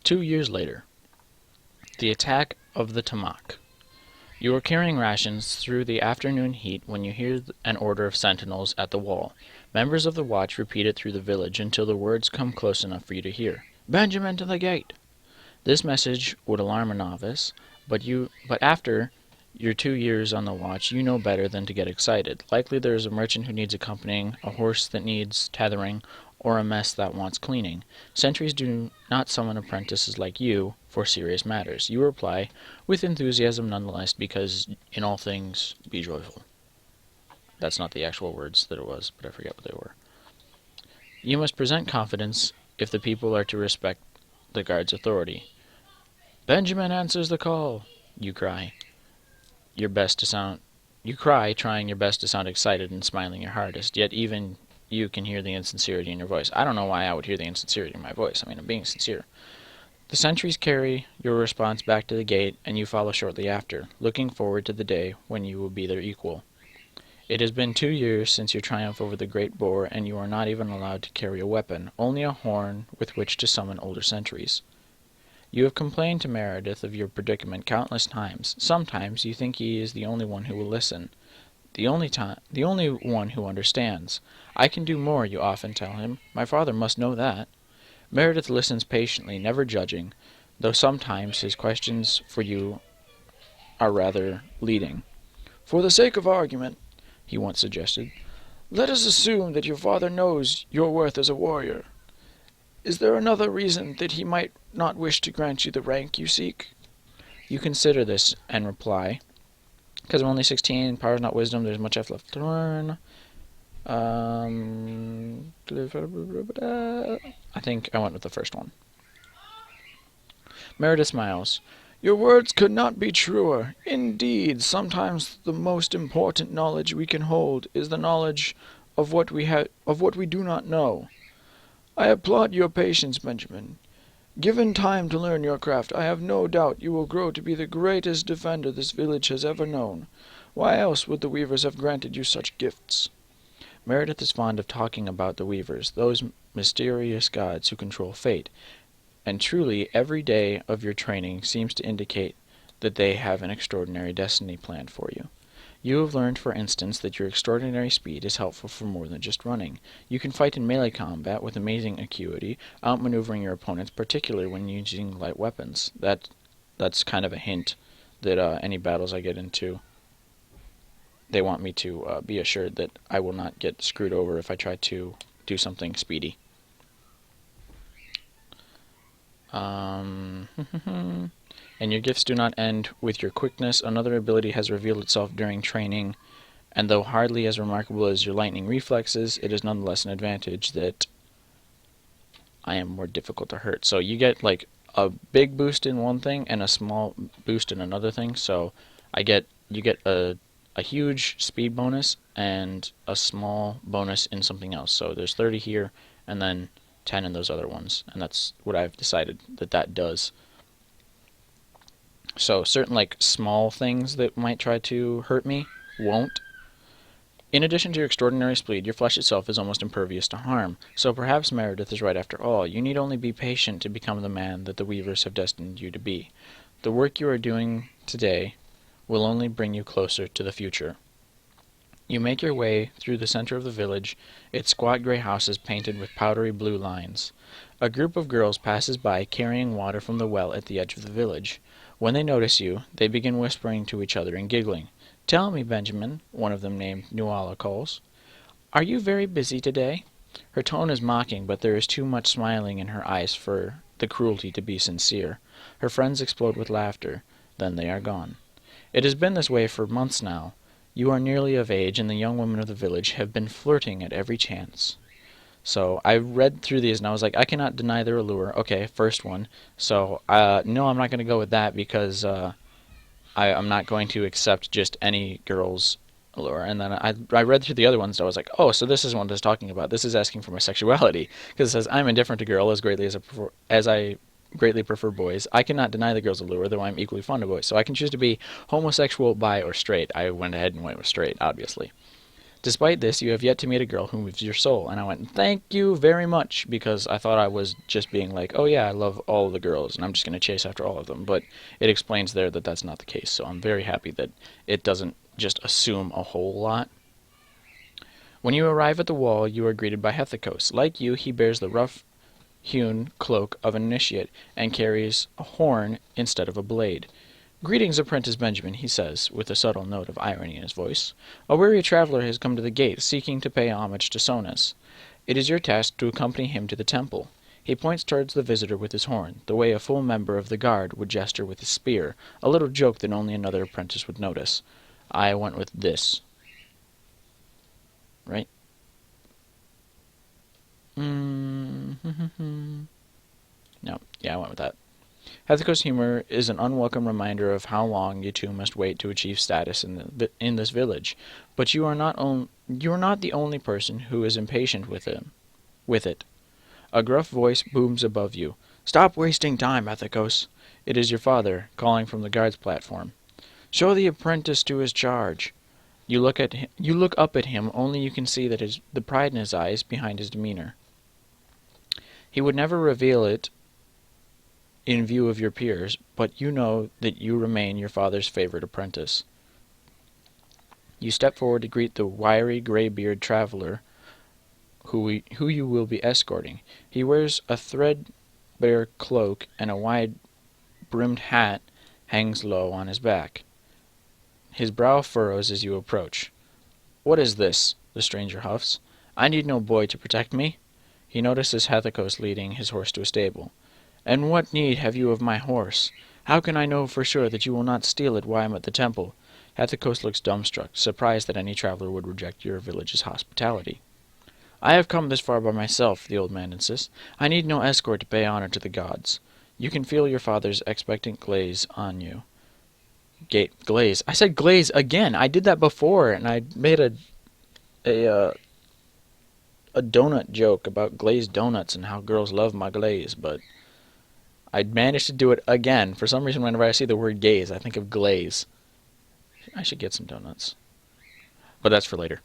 2 years later. The attack of the Tamak. You are carrying rations through the afternoon heat when you hear an order of sentinels at the wall. Members of the watch repeat it through the village until the words come close enough for you to hear. "Benjamin to the gate!" This message would alarm a novice, but after your 2 years on the watch, you know better than to get excited. Likely there is a merchant who needs accompanying, a horse that needs tethering, or a mess that wants cleaning. Sentries do not summon apprentices like you for serious matters. You reply, with enthusiasm nonetheless, because in all things be joyful. That's not the actual words that it was, but I forget what they were. You must present confidence if the people are to respect the guard's authority. "Benjamin answers the call," you cry. You cry, trying your best to sound excited and smiling your hardest, yet even you can hear the insincerity in your voice. I don't know why I would hear the insincerity in my voice. I mean, I'm being sincere. The sentries carry your response back to the gate, and you follow shortly after, looking forward to the day when you will be their equal. It has been 2 years since your triumph over the great boar, and you are not even allowed to carry a weapon, only a horn with which to summon older sentries. You have complained to Meredith of your predicament countless times. Sometimes you think he is the only one who will listen, the only one who understands. "I can do more," you often tell him. "My father must know that." Meredith listens patiently, never judging, though sometimes his questions for you are rather leading. "For the sake of argument," he once suggested, "let us assume that your father knows your worth as a warrior. Is there another reason that he might not wish to grant you the rank you seek?" You consider this and reply, "Because I'm only 16, power's not wisdom, there's much left to learn. I think I went with the first one." Meredith smiles. "Your words could not be truer. Indeed, sometimes the most important knowledge we can hold is the knowledge of what we do not know. I applaud your patience, Benjamin. Given time to learn your craft, I have no doubt you will grow to be the greatest defender this village has ever known. Why else would the weavers have granted you such gifts?" Meredith is fond of talking about the weavers, those mysterious gods who control fate, and truly every day of your training seems to indicate that they have an extraordinary destiny planned for you. You have learned, for instance, that your extraordinary speed is helpful for more than just running. You can fight in melee combat with amazing acuity, outmaneuvering your opponents, particularly when using light weapons. That's kind of a hint that any battles I get into, they want me to be assured that I will not get screwed over if I try to do something speedy. And your gifts do not end with your quickness. Another ability has revealed itself during training, and though hardly as remarkable as your lightning reflexes, it is nonetheless an advantage that I am more difficult to hurt. So you get like a big boost in one thing and a small boost in another thing. So you get a huge speed bonus and a small bonus in something else. So there's 30 here and then 10 in those other ones, and that's what I've decided that does. So certain like small things that might try to hurt me won't. In addition to your extraordinary speed, your flesh itself is almost impervious to harm. So perhaps Meredith is right after all. You need only be patient to become the man that the weavers have destined you to be. The work you are doing today will only bring you closer to the future. You make your way through the center of the village, its squat gray houses painted with powdery blue lines. A group of girls passes by carrying water from the well at the edge of the village. When they notice you, they begin whispering to each other and giggling. "Tell me, Benjamin," one of them named Nuala calls, "are you very busy today?" Her tone is mocking, but there is too much smiling in her eyes for the cruelty to be sincere. Her friends explode with laughter. Then they are gone. It has been this way for months now. You are nearly of age, and the young women of the village have been flirting at every chance. So I read through these, and I was like, I cannot deny their allure. Okay, first one. So, no, I'm not going to go with that because I'm not going to accept just any girl's allure. And then I read through the other ones, and I was like, oh, so this is what it's talking about. This is asking for my sexuality. Because it says, I'm indifferent to girl as greatly as I greatly prefer boys. I cannot deny the girl's allure, though I'm equally fond of boys. So I can choose to be homosexual, bi, or straight. I went ahead and went with straight, obviously. Despite this, you have yet to meet a girl who moves your soul. And I went, thank you very much, because I thought I was just being like, oh yeah, I love all of the girls, and I'm just going to chase after all of them. But it explains there that that's not the case, so I'm very happy that it doesn't just assume a whole lot. When you arrive at the wall, you are greeted by Hethekos. Like you, he bears the rough-hewn cloak of an initiate, and carries a horn instead of a blade. "Greetings, apprentice Benjamin," he says, with a subtle note of irony in his voice. "A weary traveler has come to the gate, seeking to pay homage to Sonus. It is your task to accompany him to the temple." He points towards the visitor with his horn, the way a full member of the guard would gesture with his spear, a little joke that only another apprentice would notice. I went with this. Right? No, yeah, I went with that. Hethekos' humor is an unwelcome reminder of how long you two must wait to achieve status in this village, but you are not the only person who is impatient with it. A gruff voice booms above you. "Stop wasting time, Hethekos." It is your father, calling from the guard's platform. "Show the apprentice to his charge." You look up at him, only you can see that the pride in his eyes behind his demeanor. He would never reveal it in view of your peers, but you know that you remain your father's favorite apprentice. You step forward to greet the wiry, gray-bearded traveler who you will be escorting. He wears a threadbare cloak, and a wide-brimmed hat hangs low on his back. His brow furrows as you approach. "What is this?" the stranger huffs. "I need no boy to protect me." He notices Hethekos leading his horse to a stable. "And what need have you of my horse? How can I know for sure that you will not steal it while I am at the temple?" Hethekos looks dumbstruck, surprised that any traveler would reject your village's hospitality. "I have come this far by myself," the old man insists. "I need no escort to pay honor to the gods." You can feel your father's expectant glaze on you. Glaze. I said glaze again. I did that before, and I made a donut joke about glazed donuts and how girls love my glaze, but I managed to do it again. For some reason, whenever I see the word gaze, I think of glaze. I should get some donuts. But that's for later.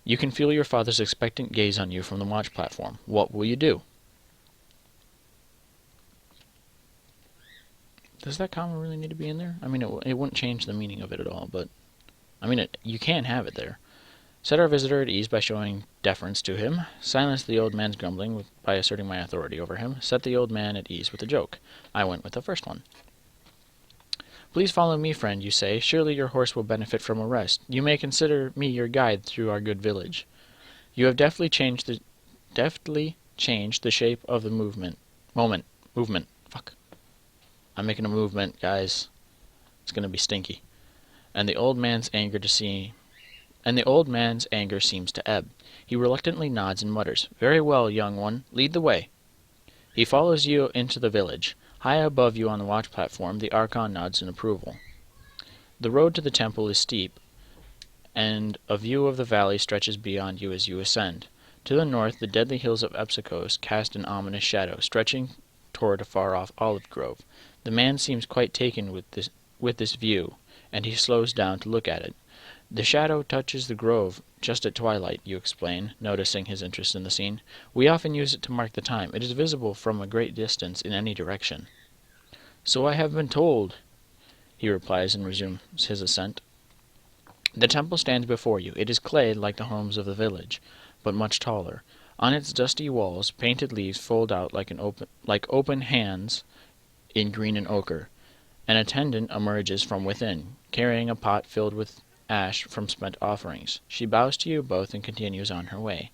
You can feel your father's expectant gaze on you from the watch platform. What will you do? Does that comma really need to be in there? I mean, it wouldn't change the meaning of it at all, but I mean, you can have it there. Set our visitor at ease by showing deference to him. Silence the old man's grumbling by asserting my authority over him. Set the old man at ease with a joke. I went with the first one. "Please follow me, friend," you say. "Surely your horse will benefit from a rest. You may consider me your guide through our good village." You have deftly changed the shape of the movement. Fuck. I'm making a movement, guys. It's gonna be stinky. And the old man's anger seems to ebb. He reluctantly nods and mutters, "Very well, young one, lead the way." He follows you into the village. High above you on the watch platform, the Archon nods in approval. The road to the temple is steep, and a view of the valley stretches beyond you as you ascend. To the north, the deadly hills of Epsikos cast an ominous shadow, stretching toward a far-off olive grove. The man seems quite taken with this view, and he slows down to look at it. "The shadow touches the grove just at twilight," you explain, noticing his interest in the scene. "We often use it to mark the time. It is visible from a great distance in any direction." "So I have been told," he replies and resumes his ascent. The temple stands before you. It is clay like the homes of the village, but much taller. On its dusty walls, painted leaves fold out like open hands in green and ochre. An attendant emerges from within, carrying a pot filled with ash from spent offerings. She bows to you both and continues on her way.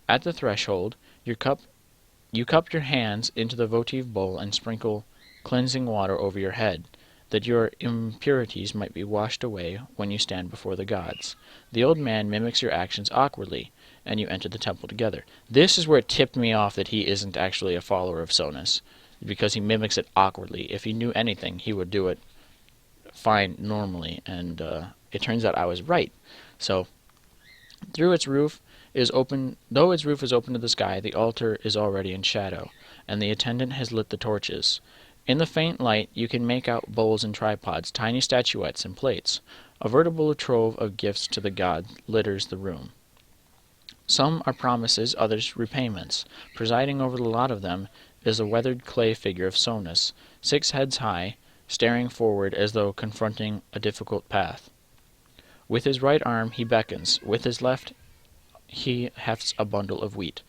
At the threshold, you cup your hands into the votive bowl and sprinkle cleansing water over your head, that your impurities might be washed away when you stand before the gods. The old man mimics your actions awkwardly, and you enter the temple together. This is where it tipped me off that he isn't actually a follower of Sonus, because he mimics it awkwardly. If he knew anything, he would do it fine normally, and it turns out I was right. So, though its roof is open to the sky, the altar is already in shadow, and the attendant has lit the torches. In the faint light you can make out bowls and tripods, tiny statuettes and plates. A veritable trove of gifts to the god litters the room. Some are promises, others repayments. Presiding over the lot of them is a weathered clay figure of Sonus, 6 heads high, staring forward as though confronting a difficult path. With his right arm he beckons, with his left he hefts a bundle of wheat.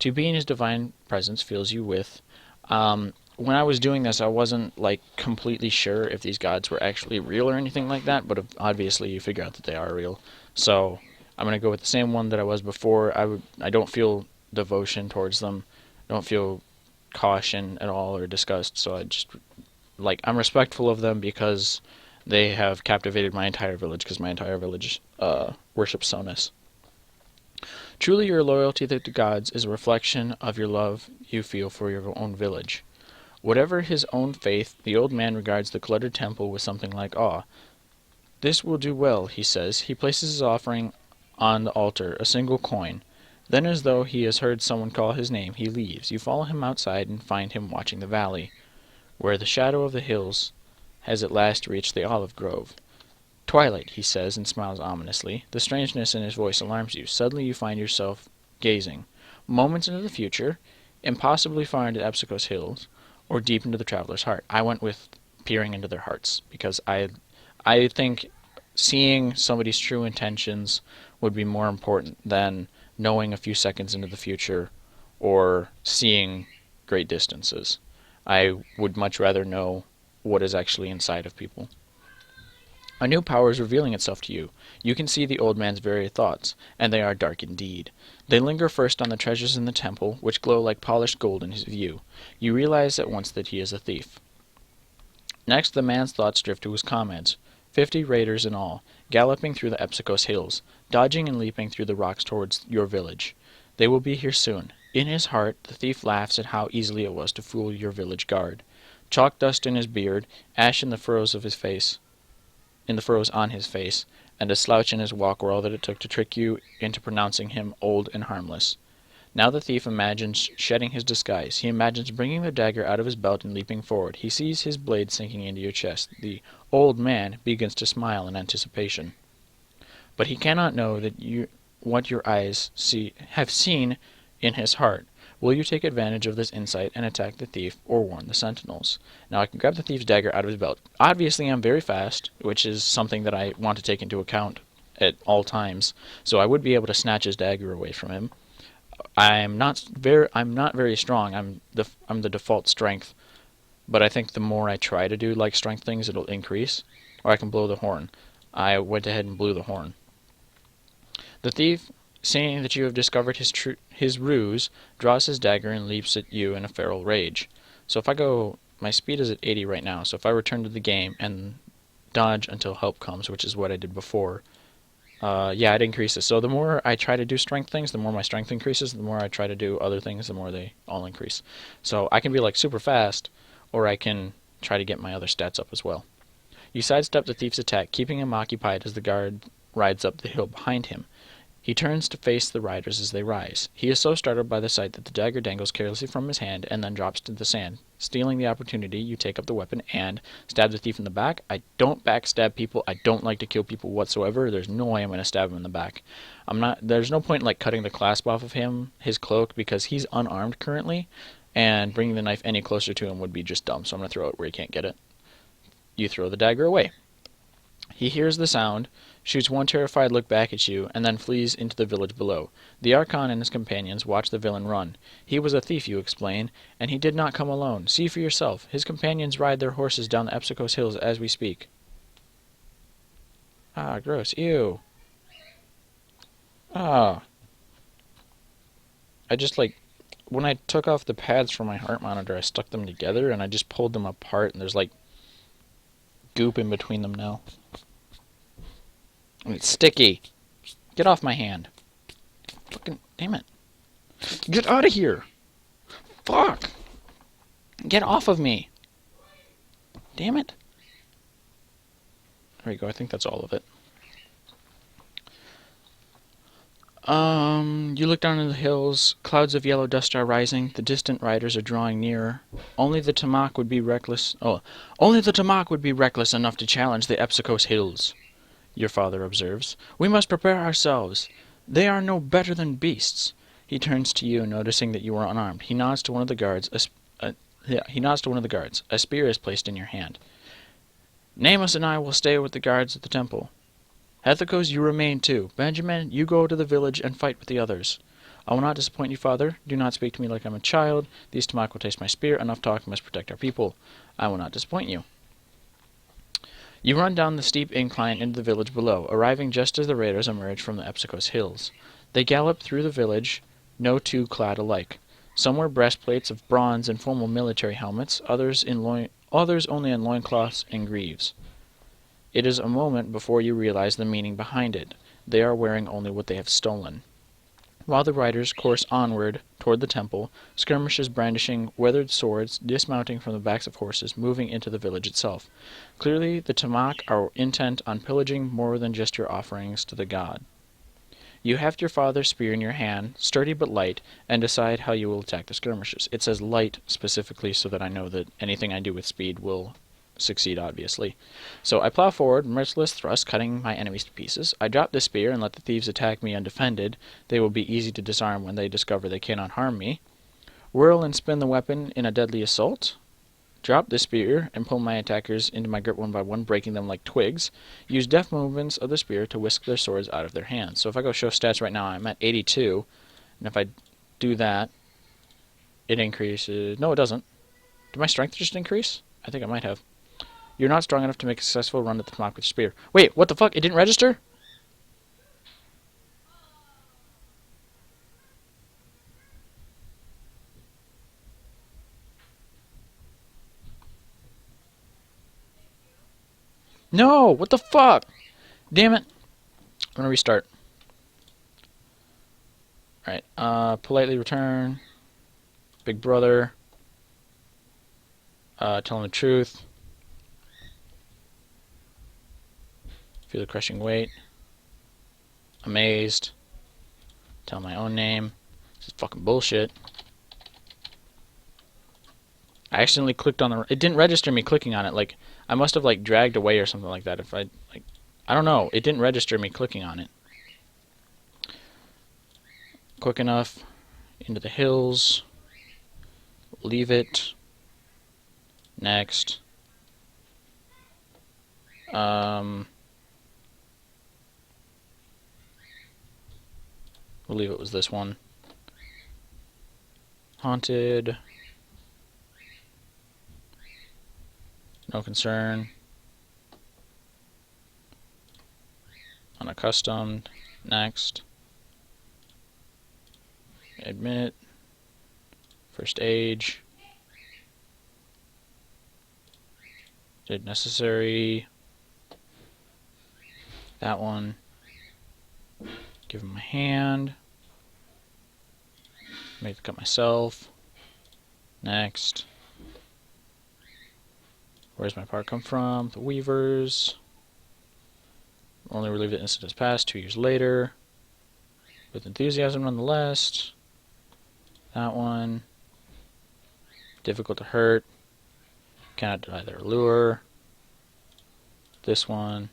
To be in his divine presence fills you with... when I was doing this, I wasn't like completely sure if these gods were actually real or anything like that, but obviously you figure out that they are real. So I'm gonna go with the same one that I was before. I don't feel devotion towards them. I don't feel caution at all or disgust. So I'm respectful of them because they have captivated my entire village, because my entire village worships Sonus. Truly your loyalty to the gods is a reflection of your love you feel for your own village. Whatever his own faith, the old man regards the cluttered temple with something like awe. This will do well, he says. He places his offering on the altar, a single coin. Then, as though he has heard someone call his name, he leaves. You follow him outside and find him watching the valley, where the shadow of the hills has at last reached the olive grove. Twilight, he says, and smiles ominously. The strangeness in his voice alarms you. Suddenly you find yourself gazing, moments into the future, impossibly far into Epsicos Hills, or deep into the traveler's heart. I went with peering into their hearts, because I think seeing somebody's true intentions would be more important than knowing a few seconds into the future or seeing great distances. I would much rather know what is actually inside of people. A new power is revealing itself to you. You can see the old man's very thoughts, and they are dark indeed. They linger first on the treasures in the temple, which glow like polished gold in his view. You realize at once that he is a thief. Next, the man's thoughts drift to his comrades, 50 raiders in all, galloping through the Epsicos hills, dodging and leaping through the rocks towards your village. They will be here soon. In his heart, the thief laughs at how easily it was to fool your village guard. Chalk dust in his beard, ash in the furrows on his face, and a slouch in his walk were all that it took to trick you into pronouncing him old and harmless. Now the thief imagines shedding his disguise. He imagines bringing the dagger out of his belt and leaping forward. He sees his blade sinking into your chest. The old man begins to smile in anticipation. But he cannot know what your eyes have seen in his heart. Will you take advantage of this insight and attack the thief, or warn the sentinels? Now I can grab the thief's dagger out of his belt. Obviously I'm very fast, which is something that I want to take into account at all times, so I would be able to snatch his dagger away from him. I'm not very strong. I'm the default strength, but I think the more I try to do like strength things, it'll increase. Or I can blow the horn. I went ahead and blew the horn. The thief, seeing that you have discovered his ruse, draws his dagger and leaps at you in a feral rage. So if I go, my speed is at 80 right now, so if I return to the game and dodge until help comes, which is what I did before, yeah, it increases. So the more I try to do strength things, the more my strength increases. The more I try to do other things, the more they all increase. So I can be like super fast, or I can try to get my other stats up as well. You sidestep the thief's attack, keeping him occupied as the guard rides up the hill behind him. He turns to face the riders as they rise. He is so startled by the sight that the dagger dangles carelessly from his hand and then drops to the sand. Stealing the opportunity, you take up the weapon and stab the thief in the back. I don't backstab people. I don't like to kill people whatsoever. There's no way I'm going to stab him in the back. There's no point in like cutting the clasp off of his cloak, because he's unarmed currently, and bringing the knife any closer to him would be just dumb, so I'm going to throw it where he can't get it. You throw the dagger away. He hears the sound, shoots one terrified look back at you, and then flees into the village below. The Archon and his companions watch the villain run. He was a thief, you explain, and he did not come alone. See for yourself. His companions ride their horses down the Epsicos hills as we speak. Ah, gross. Ew. Ah. When I took off the pads from my heart monitor, I stuck them together, and I just pulled them apart, and there's like goop in between them now. And it's sticky. Get off my hand. Fucking damn it. Get out of here. Fuck. Get off of me. Damn it. There we go. I think that's all of it. You look down in the hills. Clouds of yellow dust are rising. The distant riders are drawing nearer. Only the Tamak would be reckless. Oh, only the Tamak would be reckless enough to challenge the Epsicos hills. Your father observes. We must prepare ourselves. They are no better than beasts. He turns to you, noticing that you are unarmed. He nods to one of the guards. He nods to one of the guards. A spear is placed in your hand. Namus and I will stay with the guards at the temple. Hethicos, you remain too. Benjamin, you go to the village and fight with the others. I will not disappoint you, father. Do not speak to me like I'm a child. These Tamak will taste my spear. Enough talk, must protect our people. I will not disappoint you. You run down the steep incline into the village below, arriving just as the raiders emerge from the Epsicos hills. They gallop through the village, no two clad alike. Some wear breastplates of bronze and formal military helmets, others only in loincloths and greaves. It is a moment before you realize the meaning behind it. They are wearing only what they have stolen. While the riders course onward toward the temple, skirmishers brandishing weathered swords, dismounting from the backs of horses, moving into the village itself. Clearly, the Tamak are intent on pillaging more than just your offerings to the god. You heft your father's spear in your hand, sturdy but light, and decide how you will attack the skirmishers. It says light specifically so that I know that anything I do with speed will succeed, obviously. So I plow forward, merciless thrust, cutting my enemies to pieces. I drop the spear and let the thieves attack me undefended. They will be easy to disarm when they discover they cannot harm me. Whirl and spin the weapon in a deadly assault. Drop the spear and pull my attackers into my grip one by one, breaking them like twigs. Use deft movements of the spear to whisk their swords out of their hands. So if I go show stats right now, I'm at 82. And if I do that, it increases. No, it doesn't. Did my strength just increase? I think I might have. You're not strong enough to make a successful run at the Tamak with your spear. Wait, what the fuck? It didn't register? No! What the fuck? Damn it. I'm gonna restart. Alright, politely return. Big brother. Tell him the truth. Feel the crushing weight. Amazed. Tell my own name. This is fucking bullshit. I accidentally clicked on the... It didn't register me clicking on it. Like, I must have, like, dragged away or something like that. If I, like... I don't know. It didn't register me clicking on it. Quick enough. Into the hills. Leave it. Next. I believe it was this one. Haunted. No concern. Unaccustomed. Next. Admit. First age. Did necessary. That one. Give him a hand. Make the cut myself. Next. Where's my part come from? The Weavers. Only relieve the incident has passed 2 years later. With enthusiasm nonetheless. That one. Difficult to hurt. Cannot deny their allure. This one.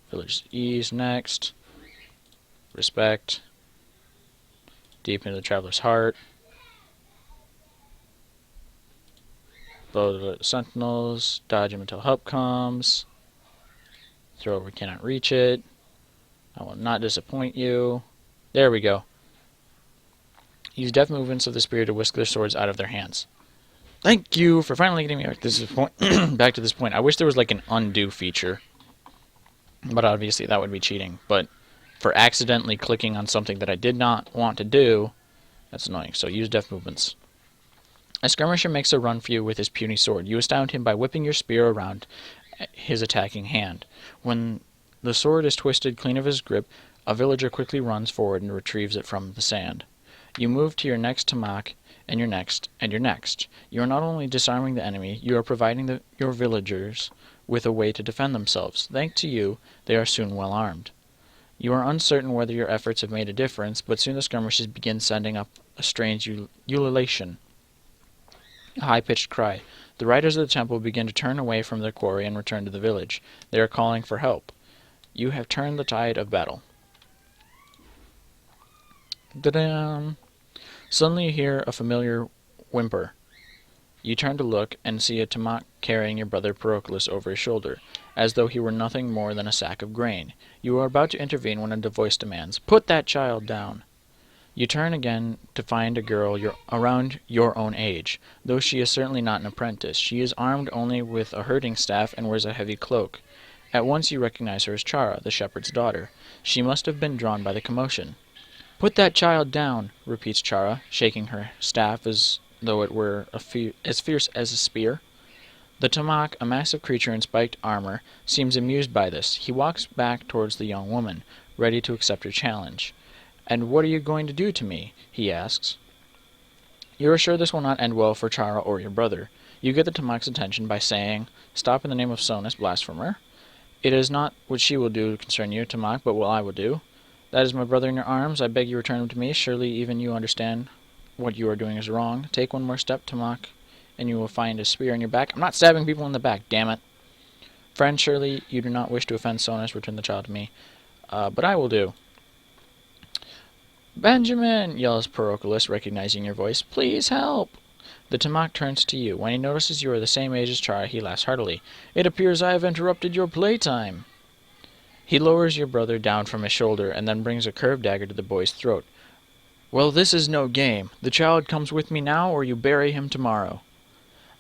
Village ease next. Respect. Deep into the traveler's heart. Blow the sentinels. Dodge him until help comes. Throw where we cannot reach it. I will not disappoint you. There we go. Use deft movements of the spear to whisk their swords out of their hands. Thank you for finally getting me back to this point. Back to this point. I wish there was like an undo feature. But obviously that would be cheating. But for accidentally clicking on something that I did not want to do, that's annoying. So use deft movements. A skirmisher makes a run for you with his puny sword. You astound him by whipping your spear around his attacking hand. When the sword is twisted clean of his grip, a villager quickly runs forward and retrieves it from the sand. You move to your next Tamak, and your next, and your next. You are not only disarming the enemy, you are providing your villagers with a way to defend themselves. Thanks to you, they are soon well armed. You are uncertain whether your efforts have made a difference, but soon the skirmishers begin sending up a strange ululation, a high-pitched cry. The riders of the temple begin to turn away from their quarry and return to the village. They are calling for help. You have turned the tide of battle. Da-dam! Suddenly you hear a familiar whimper. You turn to look and see a Tamak carrying your brother Proclus over his shoulder, as though he were nothing more than a sack of grain. You are about to intervene when a voice demands, "Put that child down!" You turn again to find a girl around your own age, though she is certainly not an apprentice. She is armed only with a herding staff and wears a heavy cloak. At once you recognize her as Chara, the shepherd's daughter. She must have been drawn by the commotion. "Put that child down," repeats Chara, shaking her staff as though it were as fierce as a spear. The Tamak, a massive creature in spiked armor, seems amused by this. He walks back towards the young woman, ready to accept her challenge. "And what are you going to do to me?" he asks. You are sure this will not end well for Chara or your brother. You get the Tamak's attention by saying, "Stop in the name of Sonus, blasphemer. It is not what she will do concern you, Tamak, but what I will do. That is my brother in your arms. I beg you return him to me. Surely even you understand what you are doing is wrong. Take one more step, Tamak, and you will find a spear in your back." "I'm not stabbing people in the back, damn it." "Friend, surely you do not wish to offend Sonus. Return the child to me." But I will do." "Benjamin!" yells Proclus, recognizing your voice. "Please help!" The Tamak turns to you. When he notices you are the same age as Chara, he laughs heartily. "It appears I have interrupted your playtime." He lowers your brother down from his shoulder and then brings a curved dagger to the boy's throat. "Well, this is no game. The child comes with me now, or you bury him tomorrow."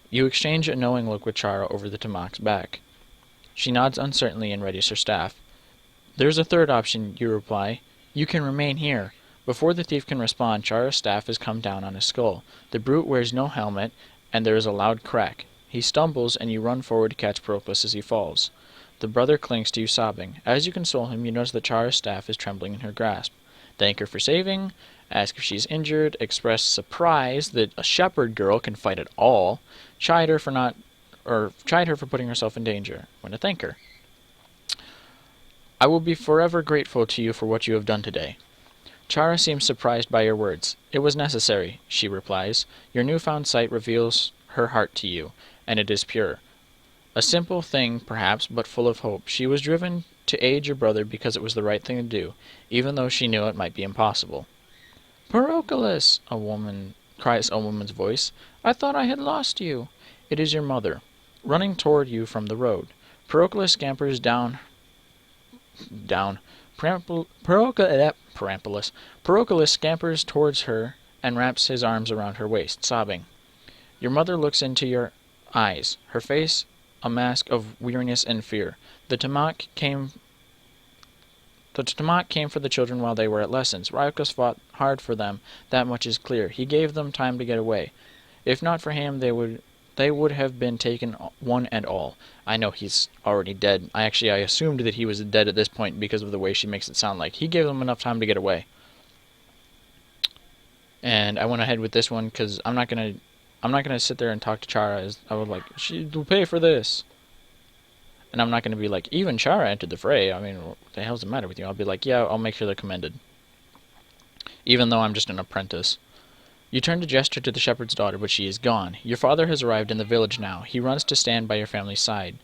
You exchange a knowing look with Chara over the Tamak's back. She nods uncertainly and readies her staff. "There's a third option," you reply. "You can remain here." Before the thief can respond, Chara's staff has come down on his skull. The brute wears no helmet, and there is a loud crack. He stumbles, and you run forward to catch Proclus as he falls. The brother clings to you, sobbing. As you console him, you notice that Chara's staff is trembling in her grasp. Thank her for saving, ask if she's injured, express surprise that a shepherd girl can fight at all, chide her for putting herself in danger. When to thank her. "I will be forever grateful to you for what you have done today." Chara seems surprised by your words. "It was necessary," she replies. Your newfound sight reveals her heart to you, and it is pure. A simple thing, perhaps, but full of hope. She was driven to aid your brother because it was the right thing to do, even though she knew it might be impossible. "Proclus!" cries a woman's voice. "I thought I had lost you." It is your mother, running toward you from the road. Proclus scampers Proclus scampers towards her and wraps his arms around her waist, sobbing. Your mother looks into your eyes, her face a mask of weariness and fear. The Tamak came for the children while they were at lessons. Ryukas fought hard for them, that much is clear. He gave them time to get away. If not for him, they would have been taken one and all. I know he's already dead. I assumed that he was dead at this point because of the way she makes it sound like. He gave them enough time to get away. And I went ahead with this one because I'm not gonna sit there and talk to Chara as I would like, "She will pay for this." And I'm not gonna be like, "Even Chara entered the fray. I mean, what the hell's the matter with you?" I'll be like, "Yeah, I'll make sure they're commended." Even though I'm just an apprentice. You turn to gesture to the shepherd's daughter, but she is gone. Your father has arrived in the village now. He runs to stand by your family's side.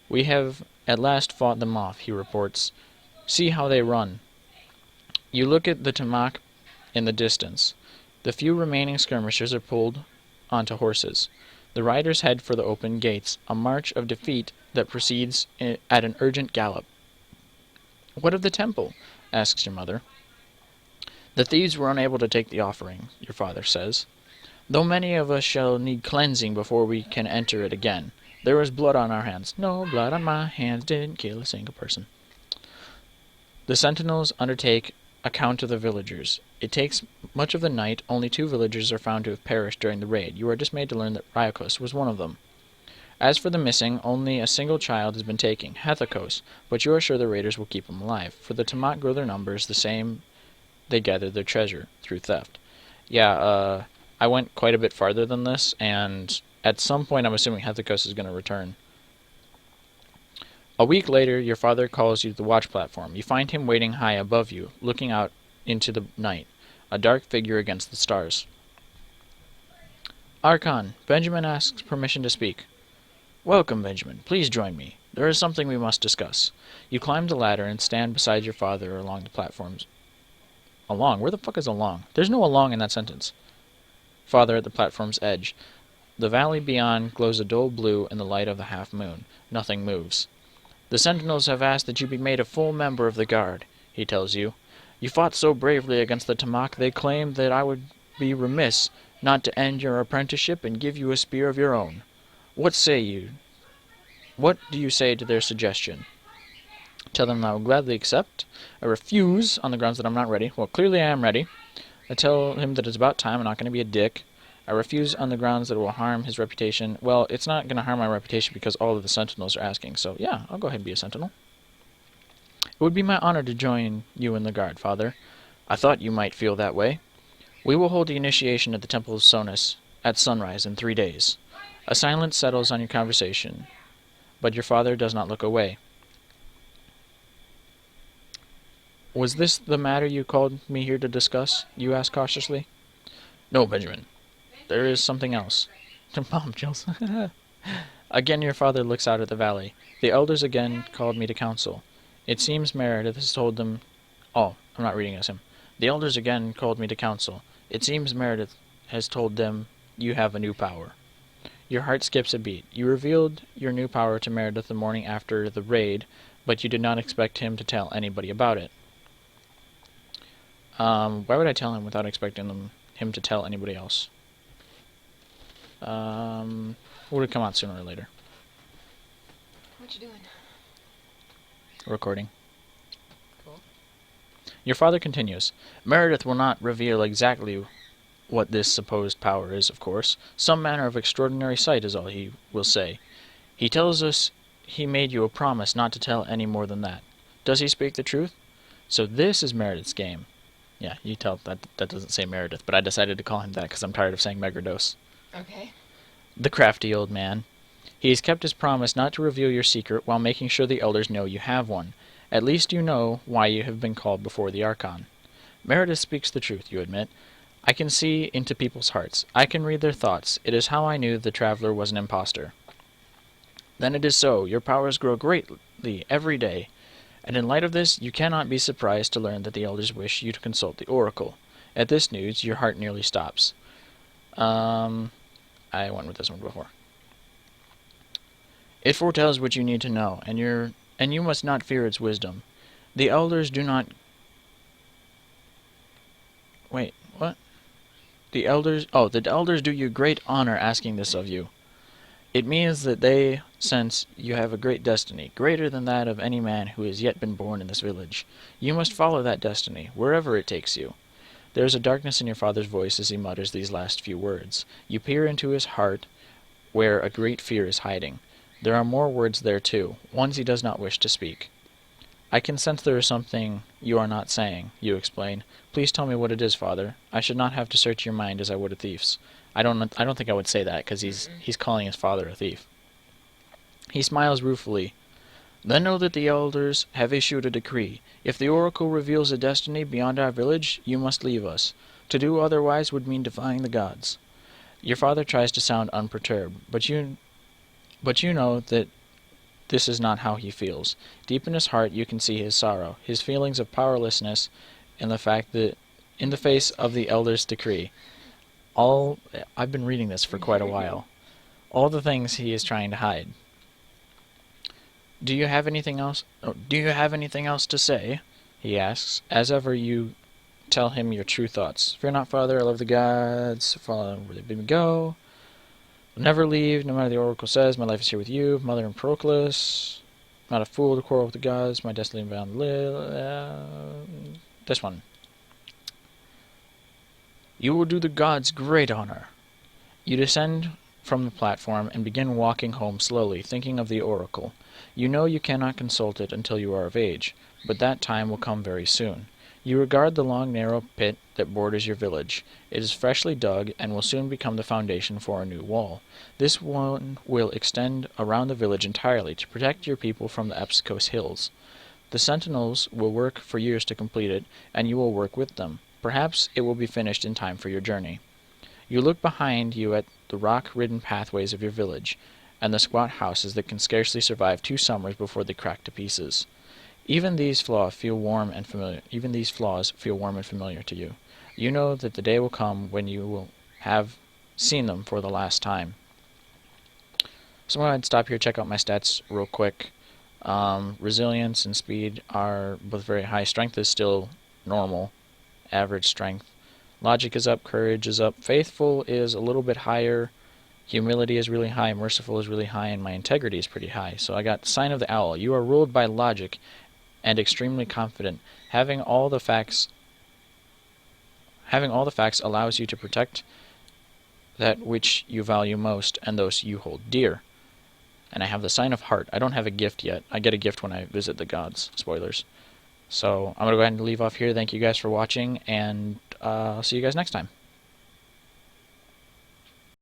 "We have at last fought them off," he reports. "See how they run." You look at the Tamak in the distance. The few remaining skirmishers are pulled onto horses. The riders head for the open gates, a march of defeat that proceeds at an urgent gallop. "What of the temple?" asks your mother. "The thieves were unable to take the offering," your father says. "Though many of us shall need cleansing before we can enter it again. There was blood on our hands." "No blood on my hands, didn't kill a single person." The sentinels undertake a count of the villagers. It takes much of the night. Only 2 villagers are found to have perished during the raid. You are dismayed to learn that Ryukos was one of them. As for the missing, only a single child has been taken, Hethakos, but you are sure the raiders will keep him alive. For the Tamak grow their numbers the same they gather their treasure, through theft. Yeah, I went quite a bit farther than this, and at some point I'm assuming Hethakos is going to return. A week later, your father calls you to the watch platform. You find him waiting high above you, looking out into the night, a dark figure against the stars. Archon, Benjamin asks permission to speak. Welcome, Benjamin. Please join me. There is something we must discuss. You climb the ladder and stand beside your father along the platforms. Along? Where the fuck is along? There's no along in that sentence. Father at the platform's edge. The valley beyond glows a dull blue in the light of the half moon. Nothing moves. The sentinels have asked that you be made a full member of the guard, he tells you. You fought so bravely against the Tamak, they claim that I would be remiss not to end your apprenticeship and give you a spear of your own. What say you? What do you say to their suggestion? Tell them I will gladly accept. I refuse on the grounds that I'm not ready. Well, clearly I am ready. I tell him that it's about time. I'm not going to be a dick. I refuse on the grounds that it will harm his reputation. Well, it's not going to harm my reputation because all of the sentinels are asking. So, yeah, I'll go ahead and be a sentinel. It would be my honor to join you in the guard, Father. I thought you might feel that way. We will hold the initiation at the Temple of Sonus at sunrise in 3 days. A silence settles on your conversation, but your father does not look away. Was this the matter you called me here to discuss? You ask cautiously. No, Benjamin. There is something else. Mom, Jules. Again your father looks out at the valley. The elders again called me to council. It seems Meredith has told them... Oh, I'm not reading as him. The elders again called me to council. It seems Meredith has told them you have a new power. Your heart skips a beat. You revealed your new power to Meredith the morning after the raid, but you did not expect him to tell anybody about it. Why would I tell him without expecting him to tell anybody else? Would it come out sooner or later? What you doing? Recording. Cool. Your father continues. Meredith will not reveal exactly what this supposed power is, of course. Some manner of extraordinary sight is all he will say. He tells us he made you a promise not to tell any more than that. Does he speak the truth? So this is Meredith's game. Yeah, you tell that doesn't say Meredith, but I decided to call him that because I'm tired of saying Megardos. Okay. The crafty old man. He has kept his promise not to reveal your secret while making sure the elders know you have one. At least you know why you have been called before the Archon. Meredith speaks the truth, you admit. I can see into people's hearts. I can read their thoughts. It is how I knew the traveler was an impostor. Then it is so. Your powers grow greatly every day. And in light of this, you cannot be surprised to learn that the elders wish you to consult the oracle. At this news, your heart nearly stops. I went with this one before. It foretells what you need to know, and you must not fear its wisdom. The elders do not... Wait, what? The elders do you great honor asking this of you. It means that they sense you have a great destiny, greater than that of any man who has yet been born in this village. You must follow that destiny, wherever it takes you. There is a darkness in your father's voice as he mutters these last few words. You peer into his heart, where a great fear is hiding. There are more words there, too, ones he does not wish to speak. I can sense there is something you are not saying, you explain. Please tell me what it is, Father. I should not have to search your mind as I would a thief's. I don't think I would say that, because he's calling his father a thief. He smiles ruefully. Then know that the elders have issued a decree. If the oracle reveals a destiny beyond our village, you must leave us. To do otherwise would mean defying the gods. Your father tries to sound unperturbed, but you know that this is not how he feels. Deep in his heart you can see his sorrow, his feelings of powerlessness, and the fact that, in the face of the elders' decree, I've been reading this for quite a while. All the things he is trying to hide. Do you have anything else to say? He asks. As ever, you tell him your true thoughts. Fear not, Father, I love the gods. Follow where they bid me go. Will never leave, no matter the oracle says. My life is here with you, Mother and Proclus. Not a fool to quarrel with the gods. My destiny bound this one. You will do the gods great honor. You descend from the platform and begin walking home slowly, thinking of the oracle. You know you cannot consult it until you are of age, but that time will come very soon. You regard the long, narrow pit that borders your village. It is freshly dug and will soon become the foundation for a new wall. This one will extend around the village entirely to protect your people from the Epsicos hills. The sentinels will work for years to complete it, and you will work with them. Perhaps it will be finished in time for your journey. You look behind you at the rock-ridden pathways of your village, and the squat houses that can scarcely survive 2 summers before they crack to pieces. Even these flaws feel warm and familiar. Even these flaws feel warm and familiar to you. You know that the day will come when you will have seen them for the last time. So I'm going to stop here, check out my stats real quick. Resilience and speed are both very high. Strength is still normal, average strength. Logic is up, courage is up. Faithful is a little bit higher. Humility is really high, merciful is really high, and my integrity is pretty high. So I got sign of the owl. You are ruled by logic and extremely confident. Having all the facts allows you to protect that which you value most and those you hold dear. And I have the sign of heart. I don't have a gift yet. I get a gift when I visit the gods. Spoilers. So I'm going to go ahead and leave off here. Thank you guys for watching, and I'll see you guys next time.